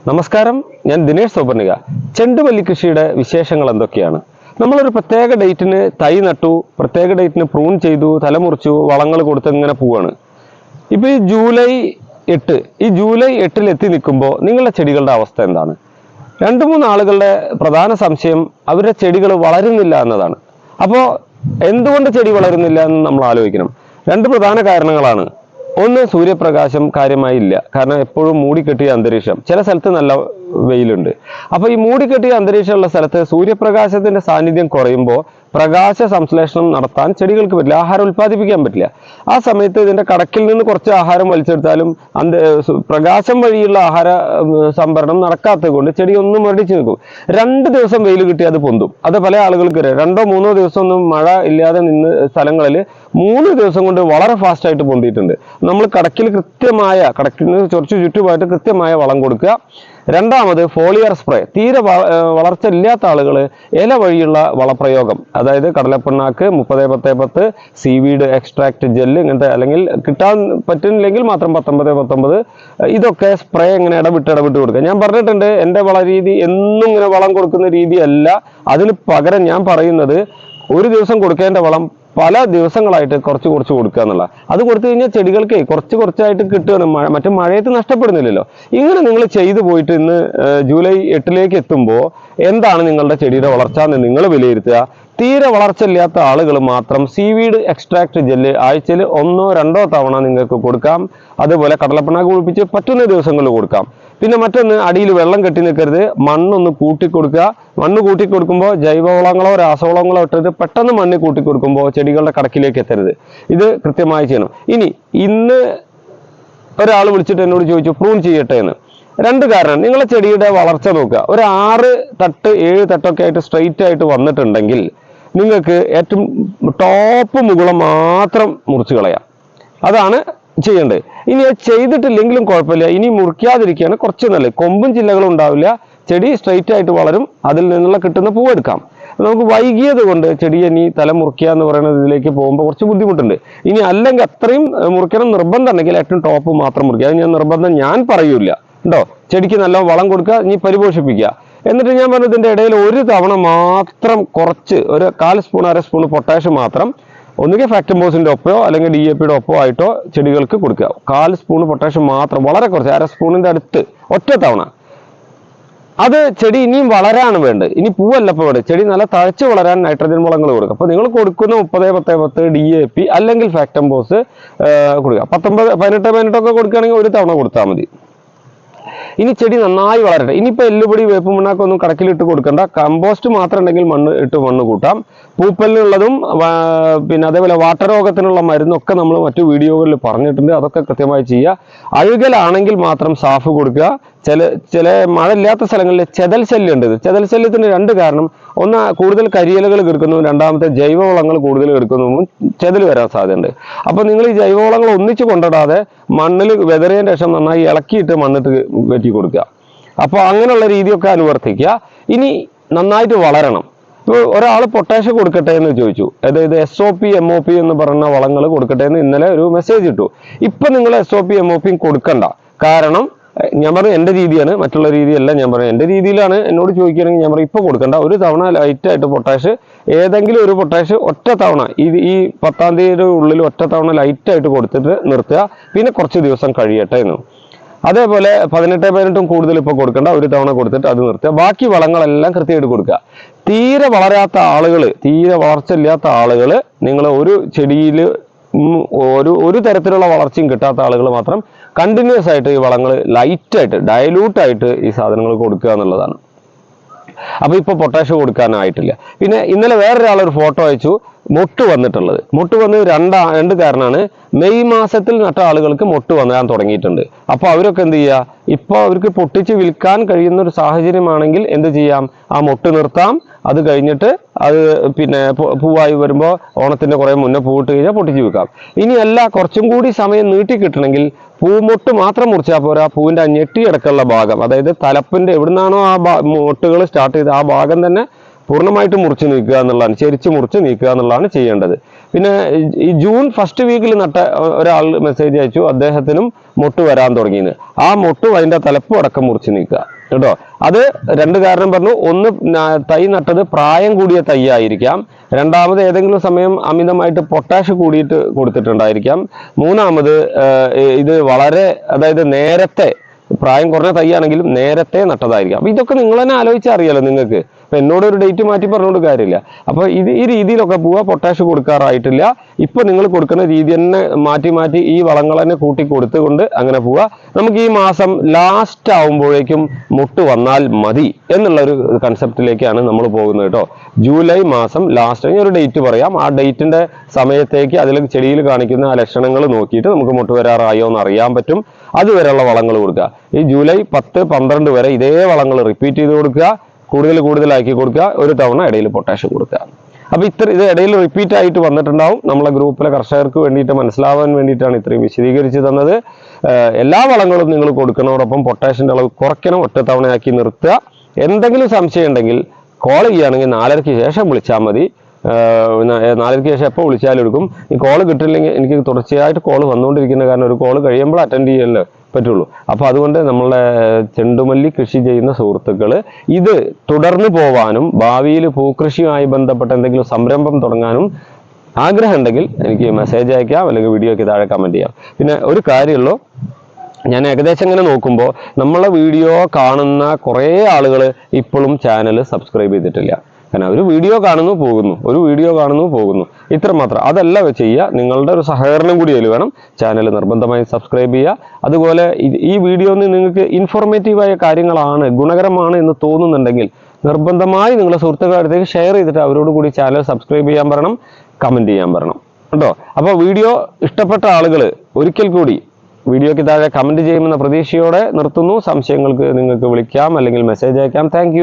നമസ്കാരം, ഞാൻ ദിനേഷ് സോപർണിക. ചെണ്ടുമല്ലി കൃഷിയുടെ വിശേഷങ്ങൾ എന്തൊക്കെയാണ്? നമ്മളൊരു പ്രത്യേക ഡേറ്റിന് തൈ നട്ടു, പ്രത്യേക ഡേറ്റിന് പ്രൂൺ ചെയ്തു, തലമുറിച്ചു, വളങ്ങൾ കൊടുത്ത് ഇങ്ങനെ പോവാണ്. ഇപ്പൊ ഈ ജൂലൈ 8 എത്തി നിൽക്കുമ്പോൾ നിങ്ങളുടെ ചെടികളുടെ അവസ്ഥ എന്താണ്? 2-3 ആളുകളുടെ പ്രധാന സംശയം അവരുടെ ചെടികൾ വളരുന്നില്ല എന്നതാണ്. അപ്പോൾ എന്തുകൊണ്ട് ചെടി വളരുന്നില്ല എന്ന് നമ്മൾ ആലോചിക്കണം. 2 പ്രധാന കാരണങ്ങളാണ്. ഒന്ന്, സൂര്യപ്രകാശം കാര്യമായി ഇല്ല. കാരണം എപ്പോഴും മൂടിക്കെട്ടിയ അന്തരീക്ഷം. ചില സ്ഥലത്ത് നല്ല വെയിലുണ്ട്. അപ്പോൾ ഈ മൂടിക്കെട്ടിയ അന്തരീക്ഷമുള്ള സ്ഥലത്ത് സൂര്യപ്രകാശത്തിന്റെ സാന്നിധ്യം കുറയുമ്പോൾ പ്രകാശ സംശ്ലേഷണം നടത്താൻ ചെടികൾക്ക് പറ്റില്ല, ആഹാരം ഉൽപ്പാദിപ്പിക്കാൻ പറ്റില്ല. ആ സമയത്ത് ഇതിന്റെ കടക്കിൽ നിന്ന് കുറച്ച് ആഹാരം വലിച്ചെടുത്താലും പ്രകാശം വഴിയുള്ള ആഹാര സംഭരണം നടക്കാത്തത് കൊണ്ട് ചെടി ഒന്നും മരടിച്ച് നിൽക്കും. 2 ദിവസം വെയിൽ കിട്ടി അത് പൊന്തും. അത് പല ആളുകൾക്ക് 2-3 ദിവസം ഒന്നും മഴ ഇല്ലാതെ നിന്ന് സ്ഥലങ്ങളിൽ 3 ദിവസം കൊണ്ട് വളരെ ഫാസ്റ്റ് ആയിട്ട് പൊന്തിയിട്ടുണ്ട്. നമ്മൾ കടക്കിന് കുറച്ച് ചുറ്റുമായിട്ട് കൃത്യമായ വളം കൊടുക്കുക. രണ്ടാമത്, ഫോളിയർ സ്പ്രേ. തീരെ വളർച്ച ഇല്ലാത്ത ആളുകൾ ഇല വഴിയുള്ള വളപ്രയോഗം, അതായത് കടലപ്പിണ്ണാക്ക്, 30-10-10, സീവീഡ് എക്സ്ട്രാക്ട് ജെല്ല്, ഇങ്ങനത്തെ, അല്ലെങ്കിൽ കിട്ടാൻ പറ്റുന്നില്ലെങ്കിൽ മാത്രം 19-19, ഇതൊക്കെ സ്പ്രേ ഇങ്ങനെ ഇടവിട്ട് കൊടുക്കുക. ഞാൻ പറഞ്ഞിട്ടുണ്ട്, എൻ്റെ വളരീതി എന്നും ഇങ്ങനെ വളം കൊടുക്കുന്ന രീതിയല്ല. അതിന് പകരം ഞാൻ പറയുന്നത്, ഒരു ദിവസം കൊടുക്കേണ്ട വളം പല ദിവസങ്ങളായിട്ട് കുറച്ച് കൊടുക്കുക എന്നുള്ള. അത് കൊടുത്തു കഴിഞ്ഞാൽ ചെടികൾക്ക് കുറച്ചായിട്ട് കിട്ടുകയാണ്. മറ്റു മഴയത്ത് നഷ്ടപ്പെടുന്നില്ലല്ലോ. ഇങ്ങനെ നിങ്ങൾ ചെയ്തു പോയിട്ട് ഇന്ന് ജൂലൈ 8 എത്തുമ്പോൾ എന്താണ് നിങ്ങളുടെ ചെടിയുടെ വളർച്ച എന്ന് നിങ്ങൾ വിലയിരുത്തുക. തീരെ വളർച്ചയില്ലാത്ത ആളുകൾ മാത്രം സീവീഡ് എക്സ്ട്രാക്ട് ജെല്ല് ആഴ്ചയിൽ 1-2 തവണ നിങ്ങൾക്ക് കൊടുക്കാം. അതുപോലെ കടലപ്പിണ്ണാക്ക് കുളിപ്പിച്ച് പറ്റുന്ന ദിവസങ്ങളിൽ കൊടുക്കാം. പിന്നെ മറ്റൊന്ന്, അടിയിൽ വെള്ളം കെട്ടി നിൽക്കരുത്. മണ്ണൊന്ന് കൂട്ടിക്കൊടുക്കുക. മണ്ണ് കൂട്ടിക്കൊടുക്കുമ്പോൾ ജൈവവളങ്ങളോ രാസവളങ്ങളോ ഇട്ടത് പെട്ടെന്ന് മണ്ണ് കൂട്ടിക്കൊടുക്കുമ്പോൾ ചെടികളുടെ കടക്കിലേക്ക് എത്തരുത്. ഇത് കൃത്യമായി ചെയ്യണം. ഇന്ന് ഒരാൾ വിളിച്ചിട്ട് എന്നോട് ചോദിച്ചു, പ്രൂൺ ചെയ്യട്ടെ എന്ന്. 2 കാരണം. നിങ്ങളെ ചെടിയുടെ വളർച്ച നോക്കുക. ഒരു 6 തട്ട് 7 തട്ടൊക്കെ ആയിട്ട് സ്ട്രെയിറ്റ് ആയിട്ട് വന്നിട്ടുണ്ടെങ്കിൽ നിങ്ങൾക്ക് ഏറ്റവും ടോപ്പ് മുകുളം മാത്രം മുറിച്ച് കളയാം. അതാണ് ചെയ്യേണ്ടത്. ഇനി അത് ചെയ്തിട്ടില്ലെങ്കിലും കുഴപ്പമില്ല. ഇനി മുറിക്കാതിരിക്കുകയാണ് കുറച്ച് നല്ലത്. കൊമ്പും ചില്ലകളും ഉണ്ടാവില്ല, ചെടി സ്ട്രെയിറ്റ് ആയിട്ട് വളരും. അതിൽ നിന്നുള്ള കിട്ടുന്ന പൂവെടുക്കാം. നമുക്ക് വൈകിയത് കൊണ്ട് ചെടിയെ ഇനി തല മുറിക്കുക എന്ന് പറയുന്നത് ഇതിലേക്ക് പോകുമ്പോൾ കുറച്ച് ബുദ്ധിമുട്ടുണ്ട്. ഇനി അല്ലെങ്കിൽ അത്രയും മുറിക്കണം നിർബന്ധം ഉണ്ടെങ്കിൽ ഏറ്റവും ടോപ്പ് മാത്രം മുറിക്കുക. അത് നിർബന്ധം ഞാൻ പറയൂല കേട്ടോ. ചെടിക്ക് നല്ല വളം കൊടുക്കുക, ഇനി പരിപോഷിപ്പിക്കുക. എന്നിട്ട് ഞാൻ പറഞ്ഞു, ഇതിൻ്റെ ഇടയിൽ ഒരു തവണ മാത്രം കുറച്ച് ഒരു 1/4 സ്പൂൺ 1/2 സ്പൂൺ പൊട്ടാഷ് മാത്രം ഒന്നുകിൽ ഫാക്ടംബോസിന്റെ ഒപ്പോ അല്ലെങ്കിൽ DAPയുടെ ഒപ്പോ ആയിട്ടോ ചെടികൾക്ക് കൊടുക്കുക. 1/4 സ്പൂൺ പൊട്ടാഷ് മാത്രം, വളരെ കുറച്ച്, 1/2 സ്പൂണിന്റെ അടുത്ത് ഒറ്റ തവണ. അത് ചെടി ഇനിയും വളരാണ് വേണ്ടത്. ഇനി പൂവല്ല ഇപ്പോൾ വേണ്ടത്. ചെടി നല്ല തഴച്ച് വളരാൻ നൈട്രജൻ വളങ്ങൾ കൊടുക്കുക. അപ്പോൾ നിങ്ങൾ കൊടുക്കുന്ന 30-10-10 DAP അല്ലെങ്കിൽ ഫാക്ടംബോസ് കൊടുക്കുക. 19-18 ഒക്കെ കൊടുക്കുകയാണെങ്കിൽ ഒരു തവണ കൊടുത്താൽ മതി. ഇനി ചെടി നന്നായി വളരട്ടെ. ഇനിയിപ്പോൾ എല്ലുപൊടി വേപ്പും മണ്ണാക്കൊന്നും കടക്കിലിട്ട് കൊടുക്കണ്ട. കമ്പോസ്റ്റ് മാത്രം ഉണ്ടെങ്കിൽ മണ്ണ് കൂട്ടാം. പൂപ്പലിനുള്ളതും പിന്നെ അതേപോലെ വാട്ടരോഗത്തിനുള്ള മരുന്നൊക്കെ നമ്മൾ മറ്റു വീഡിയോകളിൽ പറഞ്ഞിട്ടുണ്ട്. അതൊക്കെ കൃത്യമായി ചെയ്യുക. അഴുകലാണെങ്കിൽ മാത്രം സാഫ് കൊടുക്കുക. ചില മഴ ഇല്ലാത്ത സ്ഥലങ്ങളിൽ ചെതൽ ശല്യം ഉണ്ട്. ചെതൽ ശല്യത്തിന് 2 കാരണം. ഒന്ന്, കൂടുതൽ കരിയിലകൾ കിടക്കുന്നു. രണ്ടാമത്തെ, ജൈവവളങ്ങൾ കൂടുതൽ കിടക്കുന്നു. ചെതൽ വരാൻ സാധ്യതയുണ്ട്. അപ്പോൾ നിങ്ങൾ ഈ ജൈവവളങ്ങൾ ഒന്നിച്ച് കൊണ്ടിടാതെ മണ്ണിൽ വെതറിയതിന് ശേഷം നന്നായി ഇളക്കിയിട്ട് മണ്ണിട്ട് വെറ്റി കൊടുക്കുക. അപ്പോൾ അങ്ങനെയുള്ള രീതിയൊക്കെ അനുവർത്തിക്കുക. ഇനി നന്നായിട്ട് വളരണം. ഇപ്പോൾ ഒരാൾ പൊട്ടാഷ് കൊടുക്കട്ടെ എന്ന് ചോദിച്ചു. അതായത് SOP MOP എന്ന് പറയുന്ന വളങ്ങൾ കൊടുക്കട്ടെ എന്ന് ഇന്നലെ ഒരു മെസ്സേജ് ഇട്ടു. ഇപ്പം നിങ്ങൾ SOP MOP കൊടുക്കണ്ട. കാരണം ഞാൻ പറഞ്ഞു, എൻ്റെ രീതിയാണ്, മറ്റുള്ള രീതിയല്ല. ഞാൻ പറഞ്ഞു എൻ്റെ രീതിയിലാണ്. എന്നോട് ചോദിക്കുകയാണെങ്കിൽ ഞാൻ പറയും, ഇപ്പോൾ കൊടുക്കണ്ട. ഒരു തവണ ലൈറ്റായിട്ട് പൊട്ടാഷ്, ഏതെങ്കിലും ഒരു പൊട്ടാഷ് ഒറ്റ തവണ, ഈ 10-ാം തീയതിയുടെ ഉള്ളിൽ ഒറ്റ തവണ ലൈറ്റായിട്ട് കൊടുത്തിട്ട് നിർത്തുക. പിന്നെ കുറച്ച് ദിവസം കഴിയട്ടെ എന്ന്. അതേപോലെ 18-18 കൂടുതൽ ഇപ്പോൾ കൊടുക്കണ്ട. ഒരു തവണ കൊടുത്തിട്ട് അത് നിർത്തുക. ബാക്കി വളങ്ങളെല്ലാം കൃത്യമായിട്ട് കൊടുക്കുക. തീരെ വളരാത്ത ആളുകൾ, തീരെ വളർച്ച ഇല്ലാത്ത ആളുകൾ, നിങ്ങൾ ഒരു ചെടിയിൽ ഒരു തരത്തിലുള്ള വളർച്ചയും കിട്ടാത്ത ആളുകൾ മാത്രം കണ്ടിന്യൂസ് ആയിട്ട് ഈ വളങ്ങൾ ലൈറ്റായിട്ട് ഡയലൂട്ടായിട്ട് ഈ സാധനങ്ങൾ കൊടുക്കുക എന്നുള്ളതാണ്. അപ്പോൾ ഇപ്പോൾ പൊട്ടാഷ് കൊടുക്കാനായിട്ടില്ല. പിന്നെ ഇന്നലെ വേറൊരാളൊരു ഫോട്ടോ അയച്ചു, മൊട്ട് വന്നിട്ടുള്ളത്. മൊട്ട് വന്ന് 2 കാരണമാണ്. മെയ് മാസത്തിൽ നട്ട ആളുകൾക്ക് മൊട്ട് വരാൻ തുടങ്ങിയിട്ടുണ്ട്. അപ്പോൾ അവരൊക്കെ എന്ത് ചെയ്യുക? ഇപ്പോൾ അവർക്ക് പൊട്ടിച്ച് വിൽക്കാൻ കഴിയുന്ന ഒരു സാഹചര്യമാണെങ്കിൽ എന്ത് ചെയ്യാം? ആ മൊട്ട് നിർത്താം. അത് കഴിഞ്ഞിട്ട് അത് പിന്നെ പൂവായി വരുമ്പോൾ ഓണത്തിൻ്റെ കുറേ മുന്നേ പൂവിട്ട് കഴിഞ്ഞാൽ പൊട്ടിച്ച് വിൽക്കാം. ഇനിയല്ല, കുറച്ചും കൂടി സമയം നീട്ടി കിട്ടണമെങ്കിൽ പൂമൊട്ട് മാത്രം മുറിച്ചാൽ പോരാ. പൂവിൻ്റെ ആ ഞെട്ടിയടക്കമുള്ള ഭാഗം, അതായത് തലപ്പിൻ്റെ എവിടുന്നാണോ ആ മൊട്ടുകൾ സ്റ്റാർട്ട് ചെയ്ത് ആ ഭാഗം തന്നെ പൂർണ്ണമായിട്ട് മുറിച്ച് നീക്കുക എന്നുള്ളതാണ്, ചെരിച്ച് മുറിച്ച് നീക്കുക എന്നുള്ളതാണ് ചെയ്യേണ്ടത്. പിന്നെ ഈ ജൂൺ ഫസ്റ്റ് വീക്കിൽ നട്ട ഒരാൾ മെസ്സേജ് അയച്ചു, അദ്ദേഹത്തിനും മൊട്ട് വരാൻ തുടങ്ങിയെന്ന്. ആ മൊട്ടും അതിൻ്റെ തലപ്പും അടക്കം മുറിച്ച് നീക്കുക. കേട്ടോ. അത് രണ്ട് കാരണം പറഞ്ഞു. ഒന്ന്, തൈ നട്ടത് പ്രായം കൂടിയ തൈ ആയിരിക്കാം. രണ്ടാമത് ഏതെങ്കിലും സമയം അമിതമായിട്ട് പൊട്ടാഷ് കൂടിയിട്ട് കൊടുത്തിട്ടുണ്ടായിരിക്കാം. മൂന്നാമത് ഇത് വളരെ, അതായത് നേരത്തെ പ്രായം കുറഞ്ഞ തൈ ആണെങ്കിലും നേരത്തെ നട്ടതായിരിക്കാം. അപ്പൊ ഇതൊക്കെ നിങ്ങൾ തന്നെ ആലോചിച്ചറിയാലോ നിങ്ങൾക്ക്. അപ്പൊ എന്നോട് ഒരു ഡേറ്റ് മാറ്റി പറഞ്ഞുകൊണ്ട് കാര്യമില്ല. അപ്പൊ ഈ രീതിയിലൊക്കെ പോവുക. പൊട്ടാഷ് കൊടുക്കാറായിട്ടില്ല. ഇപ്പൊ നിങ്ങൾ കൊടുക്കുന്ന രീതി തന്നെ മാറ്റി മാറ്റി ഈ വളങ്ങൾ തന്നെ കൂട്ടി കൊടുത്തുകൊണ്ട് അങ്ങനെ പോവുക. നമുക്ക് ഈ മാസം ലാസ്റ്റ് ആവുമ്പോഴേക്കും മുട്ട് വന്നാൽ മതി എന്നുള്ള ഒരു കൺസെപ്റ്റിലേക്കാണ് നമ്മൾ പോകുന്നത് കേട്ടോ. ജൂലൈ മാസം ലാസ്റ്റ്, ഒരു ഡേറ്റ് പറയാം. ആ ഡേറ്റിന്റെ സമയത്തേക്ക് അതിൽ ചെടിയിൽ കാണിക്കുന്ന ആ ലക്ഷണങ്ങൾ നോക്കിയിട്ട് നമുക്ക് മുട്ട് വരാറായോ എന്ന് അറിയാൻ പറ്റും. അതുവരെയുള്ള വളങ്ങൾ കൊടുക്കുക. ഈ ജൂലൈ 10, 12 വരെ ഇതേ വളങ്ങൾ റിപ്പീറ്റ് ചെയ്ത് കൊടുക്കുക. കൂടുതലാക്കി കൊടുക്കുക. ഒരു തവണ ഇടയിൽ പൊട്ടാഷ്യം കൊടുക്കുക. അപ്പൊ ഇത് ഇടയിൽ റിപ്പീറ്റ് ആയിട്ട് വന്നിട്ടുണ്ടാവും. നമ്മളെ ഗ്രൂപ്പിലെ കർഷകർക്ക് വേണ്ടിയിട്ട് മനസ്സിലാവാൻ വേണ്ടിയിട്ടാണ് ഇത്രയും വിശദീകരിച്ച് തന്നത്. എല്ലാ വളങ്ങളും നിങ്ങൾ കൊടുക്കുന്നതോടൊപ്പം പൊട്ടാഷ്യന്റെ അളവ് കുറയ്ക്കണം. ഒറ്റ തവണയാക്കി നിർത്തുക. എന്തെങ്കിലും സംശയം ഉണ്ടെങ്കിൽ കോൾ ചെയ്യുകയാണെങ്കിൽ 4:30 ശേഷം വിളിച്ചാൽ മതി. 4:30 ശേഷം എപ്പോൾ വിളിച്ചാലും എടുക്കും. ഈ കോള് കിട്ടില്ലെങ്കിൽ എനിക്ക് തുടർച്ചയായിട്ട് കോള് വന്നുകൊണ്ടിരിക്കുന്ന കാരണം ഒരു കോള് കഴിയുമ്പോൾ അറ്റൻഡ് ചെയ്യല്ലേ പറ്റുള്ളൂ. അപ്പൊ അതുകൊണ്ട് നമ്മളെ ചെണ്ടുമല്ലി കൃഷി ചെയ്യുന്ന സുഹൃത്തുക്കൾ ഇത് തുടർന്നു പോവാനും ഭാവിയിൽ പൂക്കൃഷിയുമായി ബന്ധപ്പെട്ട എന്തെങ്കിലും സംരംഭം തുടങ്ങാനും ആഗ്രഹം ഉണ്ടെങ്കിൽ എനിക്ക് മെസ്സേജ് അയക്കാം, അല്ലെങ്കിൽ വീഡിയോയ്ക്ക് താഴെ കമന്റ് ചെയ്യാം. പിന്നെ ഒരു കാര്യമുള്ളൂ, ഞാൻ ഏകദേശം ഇങ്ങനെ നോക്കുമ്പോൾ നമ്മളെ വീഡിയോ കാണുന്ന കുറേ ആളുകൾ ഇപ്പോഴും ചാനൽ സബ്സ്ക്രൈബ് ചെയ്തിട്ടില്ല. കാരണം ഒരു വീഡിയോ കാണുന്നു പോകുന്നു, ഇത്ര മാത്രം. അതല്ല ചെയ്യുക. നിങ്ങളുടെ ഒരു സഹകരണം കൂടി അതിൽ വേണം. ചാനൽ നിർബന്ധമായും സബ്സ്ക്രൈബ് ചെയ്യുക. അതുപോലെ ഈ വീഡിയോയിൽ നിന്ന് നിങ്ങൾക്ക് ഇൻഫോർമേറ്റീവായ കാര്യങ്ങളാണ്, ഗുണകരമാണ് എന്ന് തോന്നുന്നുണ്ടെങ്കിൽ നിർബന്ധമായി നിങ്ങളുടെ സുഹൃത്തുക്കളുടെ അടുത്തേക്ക് ഷെയർ ചെയ്തിട്ട് അവരോട് കൂടി ചാനൽ സബ്സ്ക്രൈബ് ചെയ്യാൻ പറയണം, കമന്റ് ചെയ്യാൻ പറയണം കേട്ടോ. അപ്പോൾ വീഡിയോ ഇഷ്ടപ്പെട്ട ആളുകൾ ഒരിക്കൽ കൂടി വീഡിയോയ്ക്ക് താഴെ കമന്റ് ചെയ്യുമെന്ന പ്രതീക്ഷയോടെ നിർത്തുന്നു. സംശയങ്ങൾക്ക് നിങ്ങൾക്ക് വിളിക്കാം അല്ലെങ്കിൽ മെസ്സേജ് അയക്കാം. താങ്ക്